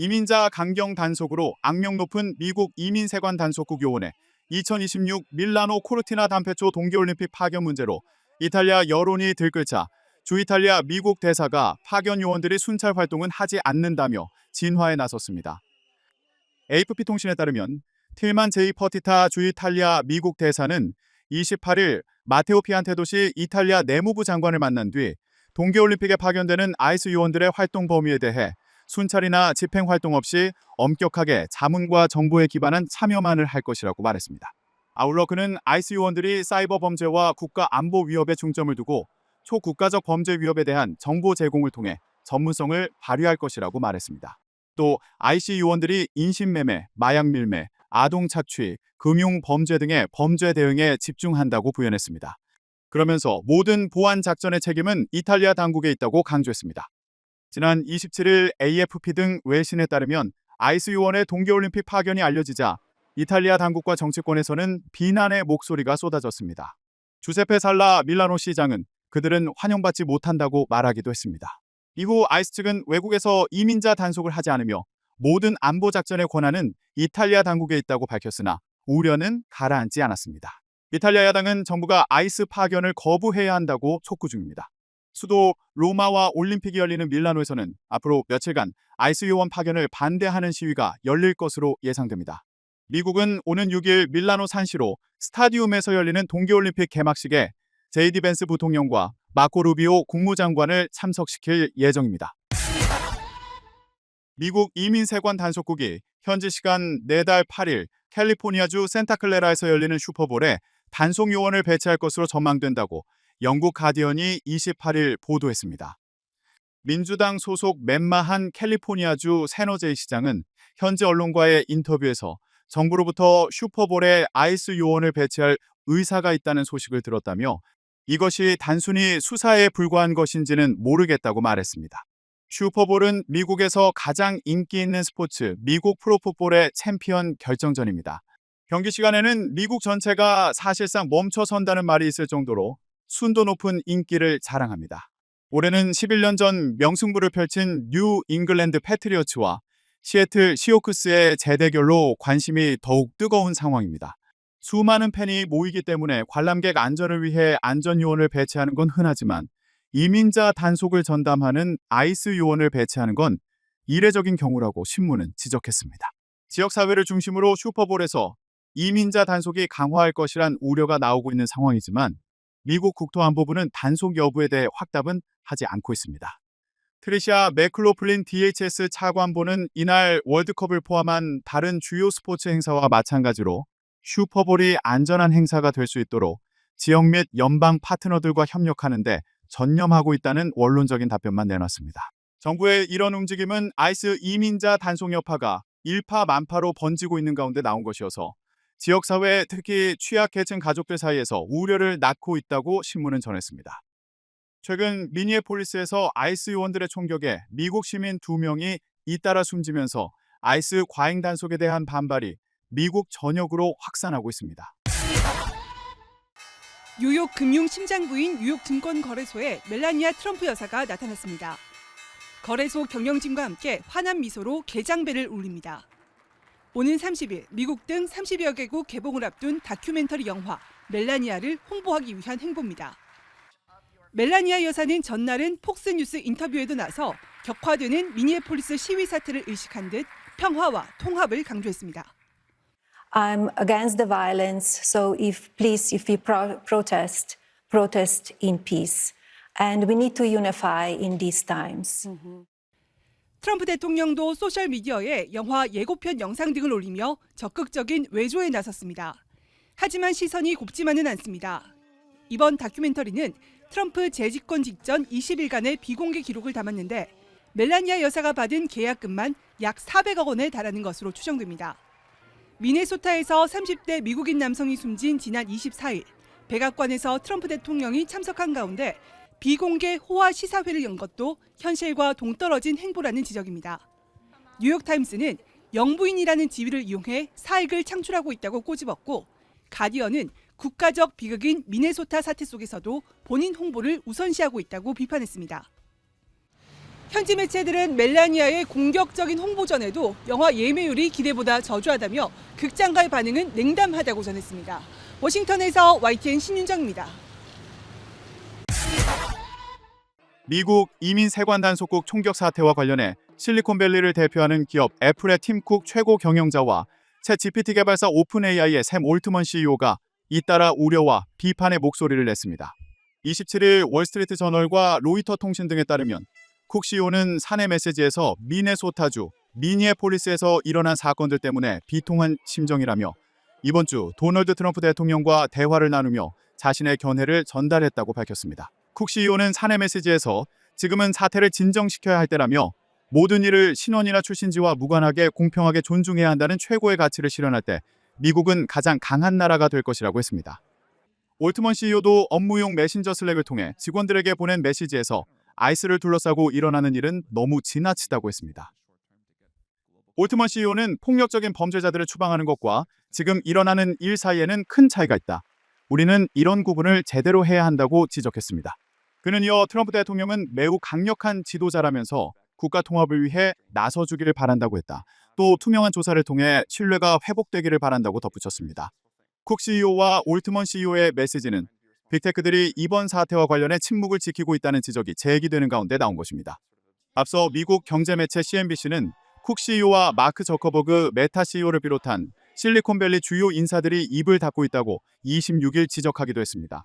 이민자 강경 단속으로 악명 높은 미국 이민세관 단속국 요원의 2026 밀라노 코르티나 단페초 동계올림픽 파견 문제로 이탈리아 여론이 들끓자 주 이탈리아 미국 대사가 파견 요원들이 순찰 활동은 하지 않는다며 진화에 나섰습니다. AFP 통신에 따르면 틸만 제이 퍼티타 주 이탈리아 미국 대사는 28일 마테오 피안테도시 이탈리아 내무부 장관을 만난 뒤 동계올림픽에 파견되는 아이스 요원들의 활동 범위에 대해 순찰이나 집행 활동 없이 엄격하게 자문과 정보에 기반한 참여만을 할 것이라고 말했습니다. 아울러 그는 아이스 요원들이 사이버 범죄와 국가 안보 위협에 중점을 두고 초국가적 범죄 위협에 대한 정보 제공을 통해 전문성을 발휘할 것이라고 말했습니다. 또 IC 요원들이 인신매매, 마약 밀매, 아동 착취, 금융 범죄 등의 범죄 대응에 집중한다고 부연했습니다. 그러면서 모든 보안 작전의 책임은 이탈리아 당국에 있다고 강조했습니다. 지난 27일 AFP 등 외신에 따르면 아이스 요원의 동계올림픽 파견이 알려지자 이탈리아 당국과 정치권에서는 비난의 목소리가 쏟아졌습니다. 주세페 살라 밀라노 시장은 그들은 환영받지 못한다고 말하기도 했습니다. 이후 아이스 측은 외국에서 이민자 단속을 하지 않으며 모든 안보 작전의 권한은 이탈리아 당국에 있다고 밝혔으나 우려는 가라앉지 않았습니다. 이탈리아 야당은 정부가 아이스 파견을 거부해야 한다고 촉구 중입니다. 수도 로마와 올림픽이 열리는 밀라노에서는 앞으로 며칠간 아이스 요원 파견을 반대하는 시위가 열릴 것으로 예상됩니다. 미국은 오는 6일 밀라노 산시로 스타디움에서 열리는 동계올림픽 개막식에 제이디 벤스 부통령과 마코 루비오 국무장관을 참석시킬 예정입니다. 미국 이민세관 단속국이 현지 시간 내달 8일 캘리포니아주 산타클레라에서 열리는 슈퍼볼에 단속 요원을 배치할 것으로 전망된다고 영국 가디언이 28일 보도했습니다. 민주당 소속 맨마한 캘리포니아주 샌호제 시장은 현지 언론과의 인터뷰에서 정부로부터 슈퍼볼에 아이스 요원을 배치할 의사가 있다는 소식을 들었다며 이것이 단순히 수사에 불과한 것인지는 모르겠다고 말했습니다. 슈퍼볼은 미국에서 가장 인기 있는 스포츠 미국 프로풋볼의 챔피언 결정전입니다. 경기 시간에는 미국 전체가 사실상 멈춰선다는 말이 있을 정도로 순도 높은 인기를 자랑합니다. 올해는 11년 전 명승부를 펼친 뉴 잉글랜드 패트리어츠와 시애틀 시호크스의 재대결로 관심이 더욱 뜨거운 상황입니다. 수많은 팬이 모이기 때문에 관람객 안전을 위해 안전요원을 배치하는 건 흔하지만 이민자 단속을 전담하는 아이스 요원을 배치하는 건 이례적인 경우라고 신문은 지적했습니다. 지역사회를 중심으로 슈퍼볼에서 이민자 단속이 강화할 것이란 우려가 나오고 있는 상황이지만 미국 국토안보부는 단속 여부에 대해 확답은 하지 않고 있습니다. 트리샤 맥클로플린 DHS 차관보는 이날 월드컵을 포함한 다른 주요 스포츠 행사와 마찬가지로 슈퍼볼이 안전한 행사가 될 수 있도록 지역 및 연방 파트너들과 협력하는 데 전념하고 있다는 원론적인 답변만 내놨습니다. 정부의 이런 움직임은 아이스 이민자 단속 여파가 일파만파로 번지고 있는 가운데 나온 것이어서 지역사회 특히 취약계층 가족들 사이에서 우려를 낳고 있다고 신문은 전했습니다. 최근 미니애폴리스에서 아이스 요원들의 총격에 미국 시민 2명이 잇따라 숨지면서 아이스 과잉 단속에 대한 반발이 미국 전역으로 확산하고 있습니다. 뉴욕 금융 심장부인 뉴욕 증권거래소에 멜라니아 트럼프 여사가 나타났습니다. 거래소 경영진과 함께 환한 미소로 개장벨을 울립니다. 오는 30일 미국 등 30여 개국 개봉을 앞둔 다큐멘터리 영화 멜라니아를 홍보하기 위한 행보입니다. 멜라니아 여사는 전날은 폭스뉴스 인터뷰에도 나서 격화되는 미니애폴리스 시위 사태를 의식한 듯 평화와 통합을 강조했습니다. I'm against the violence, so if we protest in peace. And we need to unify in these times. 트럼프 대통령도 소셜미디어에 영화 예고편 영상 등을 올리며 적극적인 외조에 나섰습니다. 하지만 시선이 곱지만은 않습니다. 이번 다큐멘터리는 트럼프 재집권 직전 20일간의 비공개 기록을 담았는데 멜라니아 여사가 받은 계약금만 약 400억 원에 달하는 것으로 추정됩니다. 미네소타에서 30대 미국인 남성이 숨진 지난 24일 백악관에서 트럼프 대통령이 참석한 가운데 비공개 호화 시사회를 연 것도 현실과 동떨어진 행보라는 지적입니다. 뉴욕타임스는 영부인이라는 지위를 이용해 사익을 창출하고 있다고 꼬집었고 가디언은 국가적 비극인 미네소타 사태 속에서도 본인 홍보를 우선시하고 있다고 비판했습니다. 현지 매체들은 멜라니아의 공격적인 홍보전에도 영화 예매율이 기대보다 저조하다며 극장가의 반응은 냉담하다고 전했습니다. 워싱턴에서 YTN 신윤정입니다. 미국 이민 세관 단속국 총격 사태와 관련해 실리콘밸리를 대표하는 기업 애플의 팀 쿡 최고 경영자와 챗 GPT 개발사 오픈AI의 샘 올트먼 CEO가 잇따라 우려와 비판의 목소리를 냈습니다. 27일 월스트리트 저널과 로이터 통신 등에 따르면 쿡 CEO는 사내 메시지에서 미네소타주 미니애폴리스에서 일어난 사건들 때문에 비통한 심정이라며 이번 주 도널드 트럼프 대통령과 대화를 나누며 자신의 견해를 전달했다고 밝혔습니다. 쿡 CEO는 사내 메시지에서 지금은 사태를 진정시켜야 할 때라며 모든 일을 신원이나 출신지와 무관하게 공평하게 존중해야 한다는 최고의 가치를 실현할 때 미국은 가장 강한 나라가 될 것이라고 했습니다. 올트먼 CEO도 업무용 메신저 슬랙을 통해 직원들에게 보낸 메시지에서 아이스를 둘러싸고 일어나는 일은 너무 지나치다고 했습니다. 올트먼 CEO는 폭력적인 범죄자들을 추방하는 것과 지금 일어나는 일 사이에는 큰 차이가 있다. 우리는 이런 구분을 제대로 해야 한다고 지적했습니다. 그는 이어 트럼프 대통령은 매우 강력한 지도자라면서 국가 통합을 위해 나서주기를 바란다고 했다. 또 투명한 조사를 통해 신뢰가 회복되기를 바란다고 덧붙였습니다. 쿡 CEO와 올트먼 CEO의 메시지는 빅테크들이 이번 사태와 관련해 침묵을 지키고 있다는 지적이 제기되는 가운데 나온 것입니다. 앞서 미국 경제 매체 CNBC는 쿡 CEO와 마크 저커버그 메타 CEO를 비롯한 실리콘밸리 주요 인사들이 입을 닫고 있다고 26일 지적하기도 했습니다.